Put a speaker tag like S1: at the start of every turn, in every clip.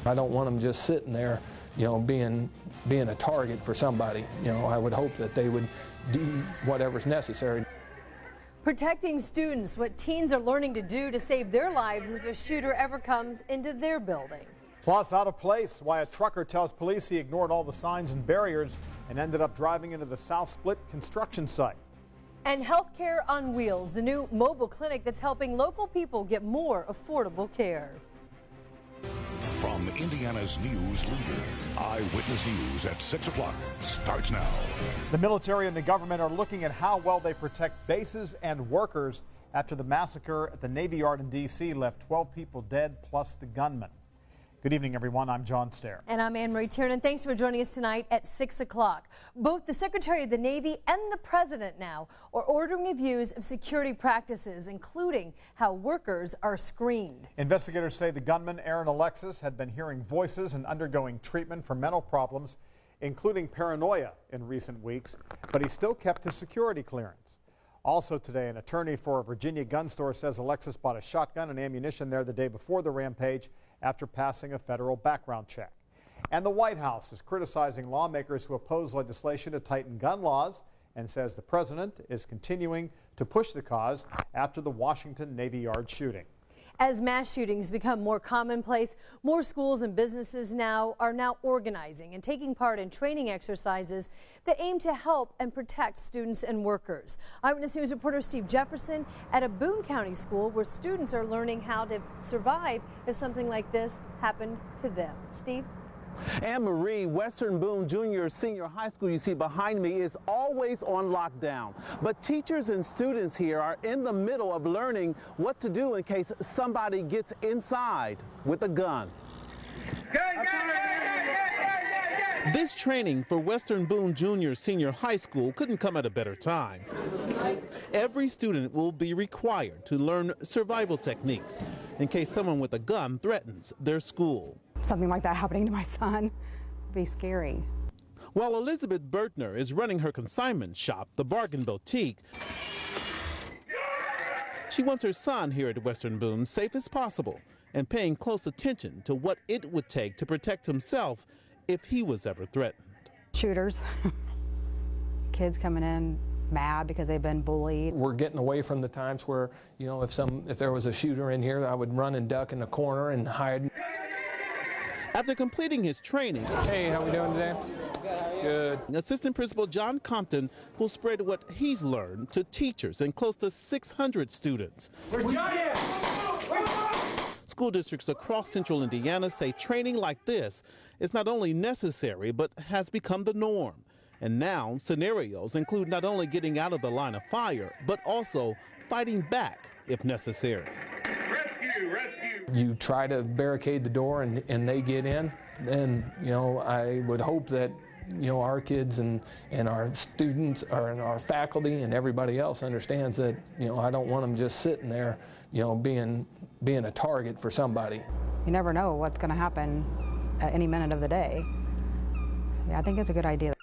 S1: I don't want them just sitting there, being a target for somebody. I would hope that they would do whatever's necessary.
S2: Protecting students, what teens are learning to do to save their lives if a shooter ever comes into their building.
S3: Plus, out of place, why a trucker tells police he ignored all the signs and barriers and ended up driving into the South Split construction site.
S2: And Healthcare on Wheels, the new mobile clinic that's helping local people get more affordable care.
S4: From Indiana's news leader, Eyewitness News at 6 o'clock starts now.
S3: The military and the government are looking at how well they protect bases and workers after the massacre at the Navy Yard in D.C. left 12 people dead plus the gunman. Good evening, everyone. I'm John Stair.
S2: And I'm Anne Marie Tiernan. Thanks for joining us tonight at 6 o'clock. Both the Secretary of the Navy and the President now are ordering reviews of security practices, including how workers are screened.
S3: Investigators say the gunman, Aaron Alexis, had been hearing voices and undergoing treatment for mental problems, including paranoia, in recent weeks, but he still kept his security clearance. Also today, an attorney for a Virginia gun store says Alexis bought a shotgun and ammunition there the day before the rampage after passing a federal background check. And the White House is criticizing lawmakers who oppose legislation to tighten gun laws and says the president is continuing to push the cause after the Washington Navy Yard shooting.
S2: As mass shootings become more commonplace, more schools and businesses are now organizing and taking part in training exercises that aim to help and protect students and workers. Eyewitness News reporter Steve Jefferson at a Boone County school where students are learning how to survive if something like this happened to them. Steve?
S5: Anne Marie, Western Boone Junior Senior High School you see behind me is always on lockdown. But teachers and students here are in the middle of learning what to do in case somebody gets inside with a gun. This training for Western Boone Junior Senior High School couldn't come at a better time. Every student will be required to learn survival techniques in case someone with a gun threatens their school.
S6: Something like that happening to my son would be scary.
S5: While Elizabeth Bertner is running her consignment shop, the Bargain Boutique, she wants her son here at Western Boone safe as possible and paying close attention to what it would take to protect himself if he was ever threatened.
S6: Shooters, kids coming in mad because they've been bullied.
S1: We're getting away from the times where, if there was a shooter in here, I would run and duck in the corner and hide.
S5: After completing his training,
S1: hey, how we doing today? Good.
S5: Assistant Principal John Compton will spread what he's learned to teachers and close to 600 students. School districts across central Indiana say training like this is not only necessary but has become the norm. And now scenarios include not only getting out of the line of fire but also fighting back if necessary.
S1: You try to barricade the door and they get in, then, I would hope that, our kids and our students and our faculty and everybody else understands that, I don't want them just sitting there, being a target for somebody.
S6: You never know what's going to happen at any minute of the day. So, yeah, I think it's a good idea.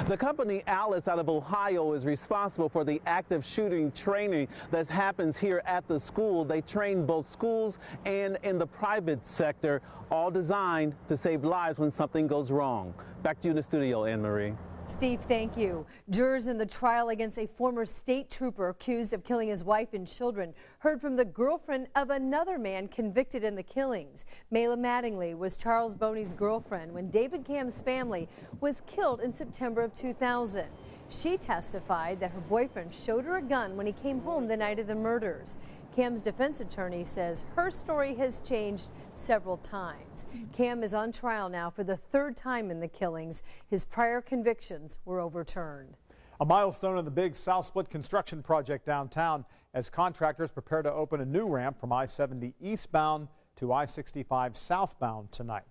S5: The company Alice out of Ohio is responsible for the active shooting training that happens here at the school. They train both schools and in the private sector, all designed to save lives when something goes wrong. Back to you in the studio, Anne Marie.
S2: Steve, thank you. Jurors in the trial against a former state trooper accused of killing his wife and children heard from the girlfriend of another man convicted in the killings. Mayla Mattingly was Charles Boney's girlfriend when David Cam's family was killed in September of 2000. She testified that her boyfriend showed her a gun when he came home the night of the murders. Cam's defense attorney says her story has changed several times. Cam is on trial now for the third time in the killings. His prior convictions were overturned.
S3: A milestone in the big South Split construction project downtown as contractors prepare to open a new ramp from I-70 eastbound to I-65 southbound tonight.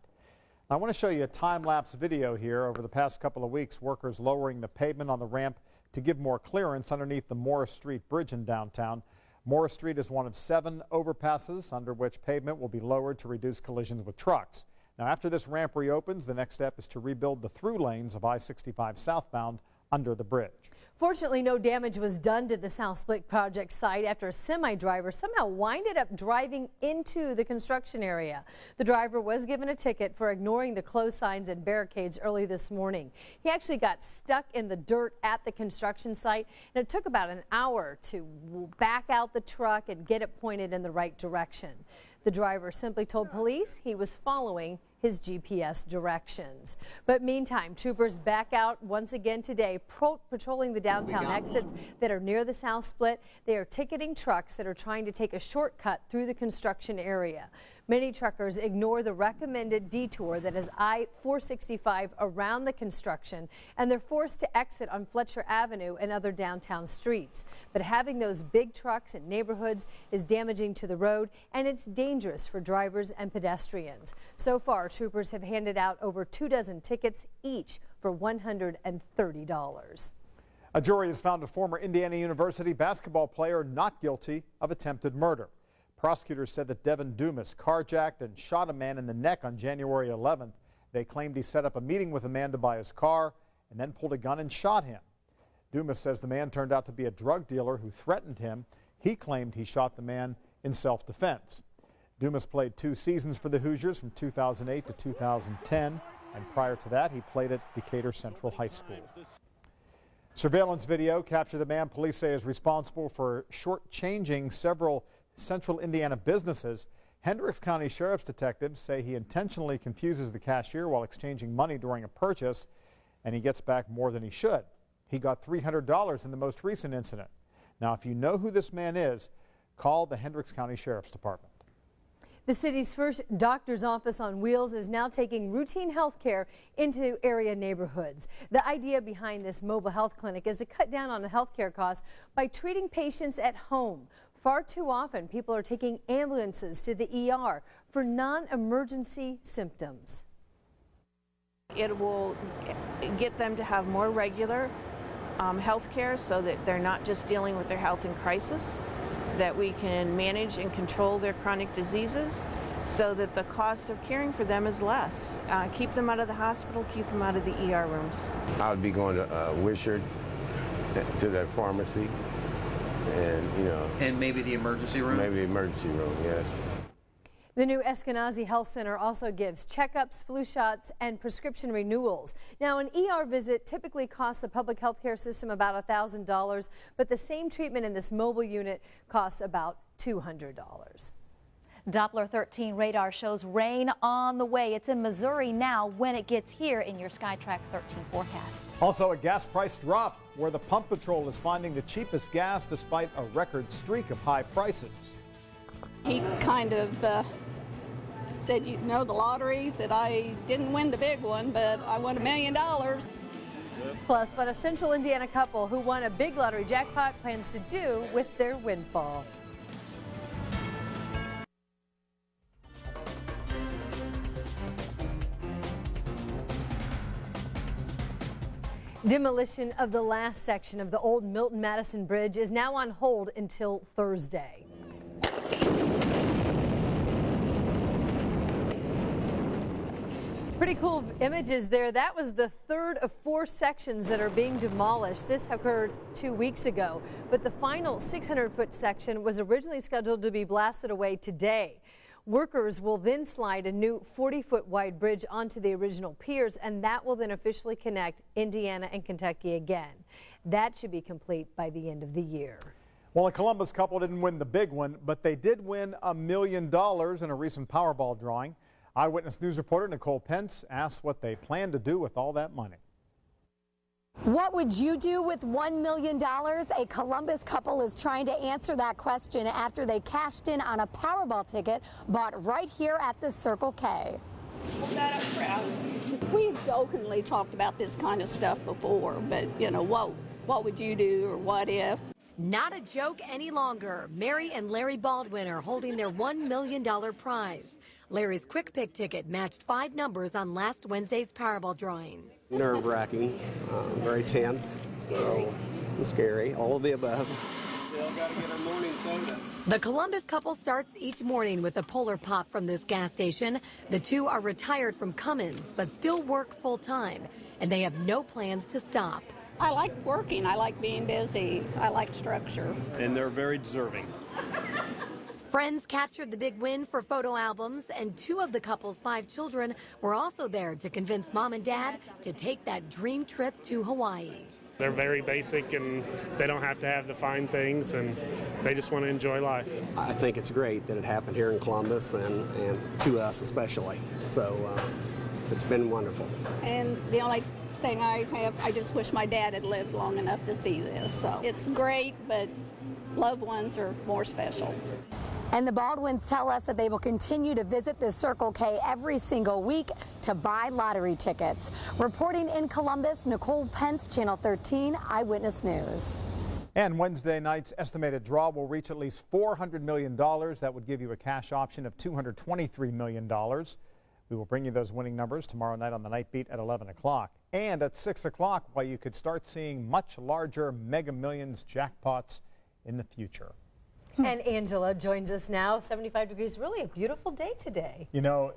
S3: I want to show you a time-lapse video here. Over the past couple of weeks, workers lowering the pavement on the ramp to give more clearance underneath the Morris Street Bridge in downtown. Morris Street is one of 7 overpasses under which pavement will be lowered to reduce collisions with trucks. Now, after this ramp reopens, the next step is to rebuild the through lanes of I-65 southbound under the bridge.
S2: Fortunately, no damage was done to the South Split project site after a semi-driver somehow winded up driving into the construction area. The driver was given a ticket for ignoring the closed signs and barricades early this morning. He actually got stuck in the dirt at the construction site, and it took about an hour to back out the truck and get it pointed in the right direction. The driver simply told police he was following his GPS directions. But meantime, troopers back out once again today, patrolling the downtown exits that are near the South Split. They are ticketing trucks that are trying to take a shortcut through the construction area. Many truckers ignore the recommended detour that is I-465 around the construction, and they're forced to exit on Fletcher Avenue and other downtown streets. But having those big trucks in neighborhoods is damaging to the road, and it's dangerous for drivers and pedestrians. So far, troopers have handed out over 24 tickets, each for $130.
S3: A jury has found a former Indiana University basketball player not guilty of attempted murder. Prosecutors said that Devin Dumas carjacked and shot a man in the neck on January 11th. They claimed he set up a meeting with a man to buy his car and then pulled a gun and shot him. Dumas says the man turned out to be a drug dealer who threatened him. He claimed he shot the man in self-defense. Dumas played 2 seasons for the Hoosiers from 2008 to 2010, and prior to that he played at Decatur Central High School. Surveillance video captured the man police say is responsible for shortchanging several Central Indiana businesses. Hendricks County Sheriff's detectives say he intentionally confuses the cashier while exchanging money during a purchase, and he gets back more than he should. He got $300 in the most recent incident. Now, if you know who this man is, call the Hendricks County Sheriff's Department.
S2: The city's first doctor's office on wheels is now taking routine health care into area neighborhoods. The idea behind this mobile health clinic is to cut down on the health care costs by treating patients at home. Far too often, people are taking ambulances to the ER for non-emergency symptoms.
S7: It will get them to have more regular health care so that they're not just dealing with their health in crisis, that we can manage and control their chronic diseases so that the cost of caring for them is less. Keep them out of the hospital, keep them out of the ER rooms.
S8: I would be going to Wishart, to the pharmacy,
S9: and maybe the emergency room?
S8: Maybe the emergency room, yes.
S2: The new Eskenazi Health Center also gives checkups, flu shots, and prescription renewals. Now, an ER visit typically costs the public health care system about $1,000, but the same treatment in this mobile unit costs about $200.
S10: Doppler 13 radar shows rain on the way. It's in Missouri now when it gets here in your SkyTrack 13 forecast.
S3: Also, a gas price drop where the Pump Patrol is finding the cheapest gas despite a record streak of high prices.
S11: He kind of said, you know, the lottery, said I didn't win the big one, but I won $1 million.
S2: Plus, what a Central Indiana couple who won a big lottery jackpot plans to do with their windfall. Demolition of the last section of the old Milton-Madison Bridge is now on hold until Thursday. Pretty cool images there. That was the third of 4 sections that are being demolished. This occurred 2 weeks ago, but the final 600-foot section was originally scheduled to be blasted away today. Workers will then slide a new 40-foot wide bridge onto the original piers, and that will then officially connect Indiana and Kentucky again. That should be complete by the end of the year.
S3: Well, a Columbus couple didn't win the big one, but they did win $1 million in a recent Powerball drawing. Eyewitness News reporter Nicole Pence asked what they plan to do with all that money.
S12: What would you do with $1 million? A Columbus couple is trying to answer that question after they cashed in on a Powerball ticket bought right here at the Circle K.
S11: We've jokingly talked about this kind of stuff before, but you know, what would you do or what if?
S12: Not a joke any longer. Mary and Larry Baldwin are holding their $1 million prize. Larry's quick pick ticket matched 5 numbers on last Wednesday's Powerball drawing.
S13: Nerve-wracking, very tense, scary, all of the above.
S8: Still got to get our morning soda.
S12: The Columbus couple starts each morning with a Polar Pop from this gas station. The two are retired from Cummins, but still work full-time, and they have no plans to stop.
S11: I like working. I like being busy. I like structure.
S9: And they're very deserving.
S12: Friends captured the big win for photo albums, and 2 of the couple's 5 children were also there to convince mom and dad to take that dream trip to Hawaii.
S14: They're very basic, and they don't have to have the fine things, and they just want to enjoy life.
S13: I think it's great that it happened here in Columbus and to us especially. So it's been wonderful.
S11: And the only thing I just wish my dad had lived long enough to see this. So it's great, but loved ones are more special.
S12: And the Baldwins tell us that they will continue to visit the Circle K every single week to buy lottery tickets. Reporting in Columbus, Nicole Pence, Channel 13 Eyewitness News.
S3: And Wednesday night's estimated draw will reach at least $400 million. That would give you a cash option of $223 million. We will bring you those winning numbers tomorrow night on the Night Beat at 11 o'clock. And at 6 o'clock, while you could start seeing much larger Mega Millions jackpots in the future.
S2: And Angela joins us now. 75 degrees, really a beautiful day today.
S3: You know,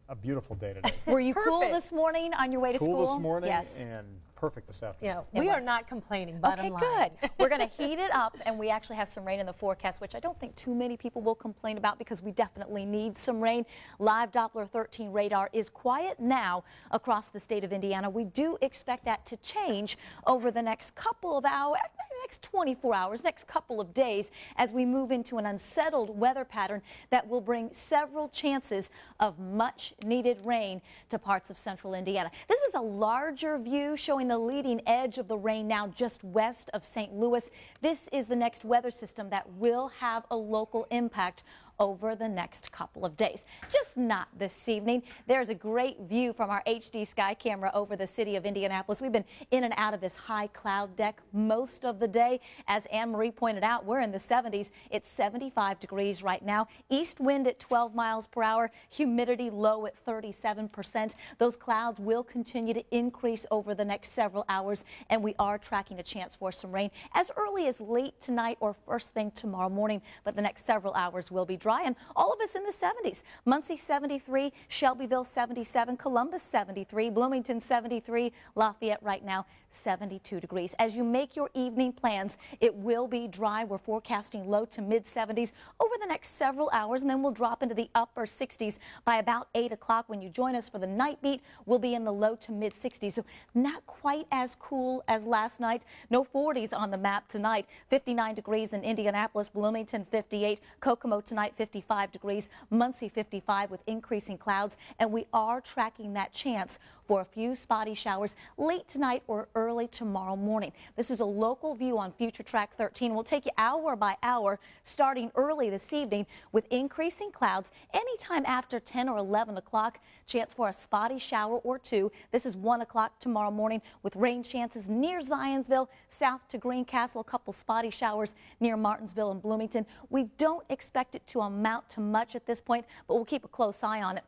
S3: a beautiful day today.
S10: Were you cool this morning on your way to school?
S3: Cool this morning,
S10: yes.
S3: And perfect this afternoon.
S2: Yeah, we are not complaining, bottom line.
S10: Okay, good. We're going to heat it up, and we actually have some rain in the forecast, which I don't think too many people will complain about because we definitely need some rain. Live Doppler 13 radar is quiet now across the state of Indiana. We do expect that to change over the next couple of hours, next 24 hours, next couple of days, as we move into an unsettled weather pattern that will bring several chances of much needed rain to parts of central Indiana. This is a larger view showing the leading edge of the rain now just west of St. Louis. This is the next weather system that will have a local impact over the next couple of days. Just not this evening. There's a great view from our HD sky camera over the city of Indianapolis. We've been in and out of this high cloud deck most of the day. As Anne-Marie pointed out, we're in the 70s. It's 75 degrees right now. East wind at 12 miles per hour. Humidity low at 37%. Those clouds will continue to increase over the next several hours, and we are tracking a chance for some rain as early as late tonight or first thing tomorrow morning, but the next several hours will be dry, and all of us in the 70s. Muncie 73, Shelbyville 77, Columbus 73, Bloomington 73, Lafayette right now 72 degrees. As you make your evening plans, it will be dry. We're forecasting low to mid 70s over the next several hours, and then we'll drop into the upper 60s by about 8 o'clock. When you join us for the Night Beat, we'll be in the low to mid 60s. So not quite as cool as last night. No 40s on the map tonight. 59 degrees in Indianapolis, Bloomington 58, Kokomo tonight 55 degrees, Muncie 55 with increasing clouds, and we are tracking that chance for a few spotty showers late tonight or early tomorrow morning. This is a local view on Future Track 13. We'll take you hour by hour starting early this evening with increasing clouds anytime after 10 or 11 o'clock. Chance for a spotty shower or two. This is 1 o'clock tomorrow morning with rain chances near Zionsville, south to Greencastle, a couple spotty showers near Martinsville and Bloomington. We don't expect it to amount to much at this point, but we'll keep a close eye on it.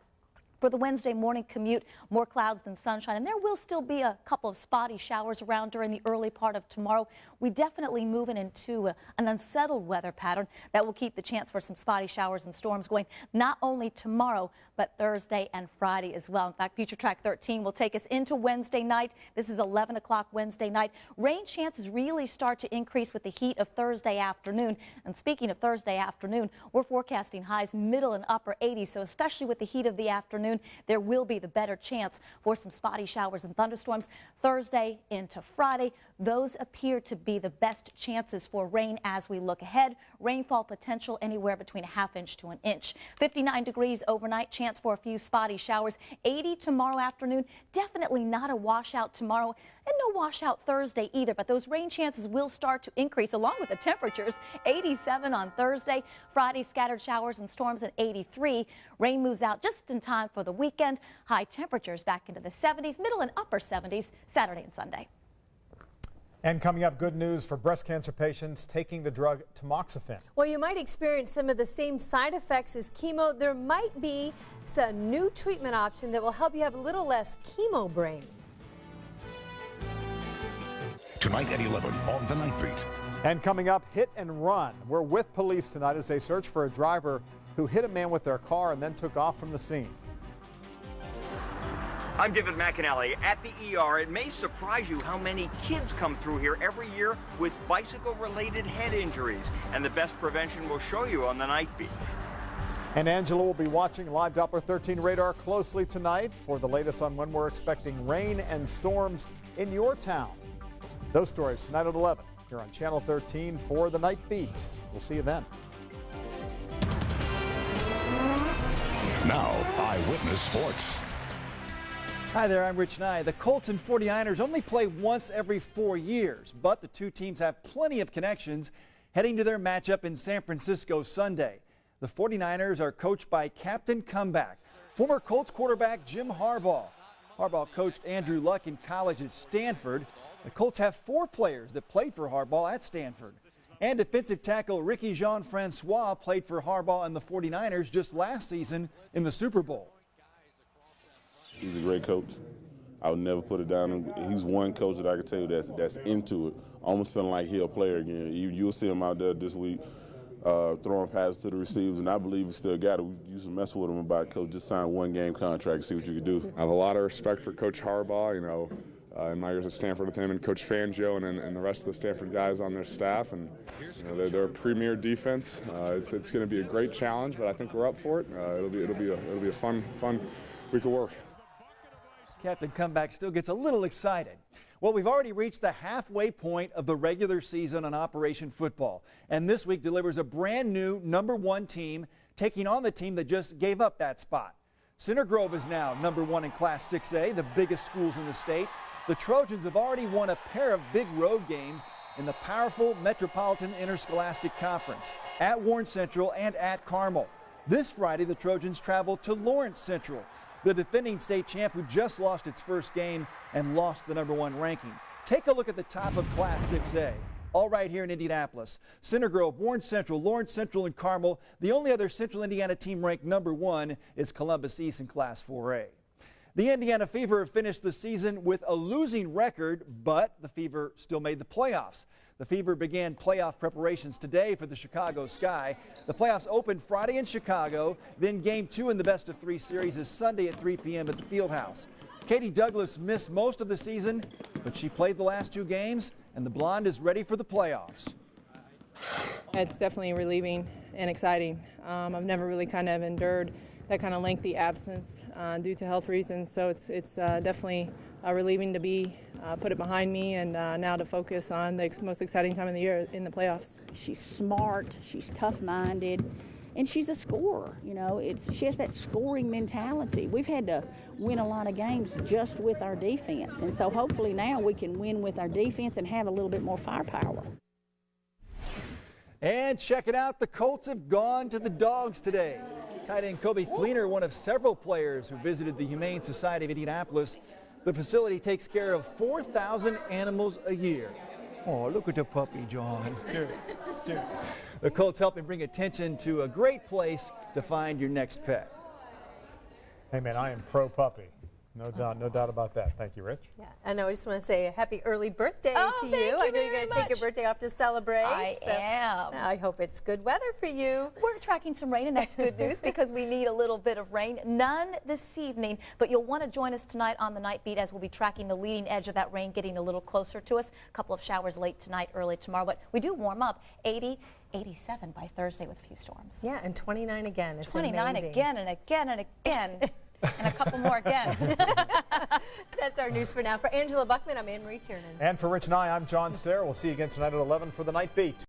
S10: For the Wednesday morning commute, more clouds than sunshine, and there will still be a couple of spotty showers around during the early part of tomorrow. We definitely moving into an unsettled weather pattern that will keep the chance for some spotty showers and storms going not only tomorrow, but Thursday and Friday as well. In fact, Future Track 13 will take us into Wednesday night. This is 11 o'clock Wednesday night. Rain chances really start to increase with the heat of Thursday afternoon. And speaking of Thursday afternoon, we're forecasting highs middle and upper 80s. So especially with the heat of the afternoon, there will be the better chance for some spotty showers and thunderstorms. Thursday into Friday, those appear to be the best chances for rain as we look ahead. Rainfall potential anywhere between a ½ inch to an inch. 59 degrees overnight, chance for a few spotty showers. 80 tomorrow afternoon. Definitely not a washout tomorrow, and no washout Thursday either, but those rain chances will start to increase along with the temperatures. 87 on Thursday. Friday, scattered showers and storms at 83. Rain moves out just in time for the weekend. High temperatures back into the 70s, middle and upper 70s Saturday and Sunday.
S3: And coming up, good news for breast cancer patients taking the drug tamoxifen.
S2: Well, you might experience some of the same side effects as chemo. There might be a new treatment option that will help you have a little less chemo brain.
S4: Tonight at 11 on The Night Beat.
S3: And coming up, hit and run. We're with police tonight as they search for a driver who hit a man with their car and then took off from the scene.
S9: I'm David McAnally at the ER. It may surprise you how many kids come through here every year with bicycle-related head injuries, and the best prevention we'll show you on the Night Beat.
S3: And Angela will be watching Live Doppler 13 radar closely tonight for the latest on when we're expecting rain and storms in your town. Those stories tonight at 11 here on Channel 13 for the Night Beat. We'll see you then.
S4: Now, Eyewitness Sports.
S15: Hi there, I'm Rich Nye. The Colts and 49ers only play once every 4 years, but the two teams have plenty of connections heading to their matchup in San Francisco Sunday. The 49ers are coached by Captain Comeback, former Colts quarterback Jim Harbaugh. Harbaugh coached Andrew Luck in college at Stanford. The Colts have 4 players that played for Harbaugh at Stanford. And defensive tackle Ricky Jean-Francois played for Harbaugh and the 49ers just last season in the Super Bowl.
S16: He's a great coach. I would never put it down. He's one coach that I can tell you that's into it, almost feeling like he'll play again. You'll see him out there this week throwing passes to the receivers, and I believe he still got it. We used to mess with him about, coach, just sign one game contract and see what you can do.
S17: I have a lot of respect for Coach Harbaugh, in my years at Stanford with him and Coach Fangio and the rest of the Stanford guys on their staff. And they're a premier defense. It's going to be a great challenge, but I think we're up for it. It'll be a fun week of work.
S15: Captain Comeback still gets a little excited. Well, we've already reached the halfway point of the regular season on Operation Football, and this week delivers a brand new #1 team taking on the team that just gave up that spot. Center Grove is now #1 in Class 6A, the biggest schools in the state. The Trojans have already won a pair of big road games in the powerful Metropolitan Interscholastic Conference at Warren Central and at Carmel. This Friday, the Trojans travel to Lawrence Central, the defending state champ who just lost its first game and lost the #1 ranking. Take a look at the top of Class 6A, all right here in Indianapolis. Center Grove, Warren Central, Lawrence Central, and Carmel. The only other Central Indiana team ranked #1 is Columbus East in Class 4A. The Indiana Fever finished the season with a losing record, but the Fever still made the playoffs. The Fever began playoff preparations today for the Chicago Sky. The playoffs opened Friday in Chicago, then Game 2 in the best-of-3 series is Sunday at 3 p.m. at the Fieldhouse. Katie Douglas missed most of the season, but she played the last 2 games, and the Blonde is ready for the playoffs.
S18: It's definitely relieving and exciting. I've never really kind of endured that kind of lengthy absence due to health reasons, so it's definitely relieving to be put it behind me and now to focus on the most exciting time of the year in the playoffs.
S19: She's smart, she's tough-minded, and she's a scorer. She has that scoring mentality. We've had to win a lot of games just with our defense, and so hopefully now we can win with our defense and have a little bit more firepower.
S15: And check it out, the Colts have gone to the Dogs today. Tight end Kobe Fleener, one of several players who visited the Humane Society of Indianapolis. The facility takes care of 4,000 animals a year. Oh, look at the puppy, John. It's cute. The Colts helping bring attention to a great place to find your next pet.
S3: Hey, man, I am pro puppy. No doubt about that. Thank you, Rich.
S2: Yeah, and I just want to say a happy early birthday to
S10: thank you.
S2: I know you're going to take your birthday off to celebrate.
S10: I am.
S2: I hope it's good weather for you.
S10: We're tracking some rain, and that's good news because we need a little bit of rain. None this evening, but you'll want to join us tonight on the Night Beat as we'll be tracking the leading edge of that rain getting a little closer to us. A couple of showers late tonight, early tomorrow, but we do warm up. 80, 87 by Thursday with a few storms.
S2: Yeah, and 29 again. It's
S10: 29
S2: amazing.
S10: again and again and again. And a couple more again.
S2: That's our news for now. For Angela Buckman, I'm Anne Marie Tiernan.
S3: And for Rich Nye, I'm John Stair. We'll see you again tonight at 11 for the Night Beat.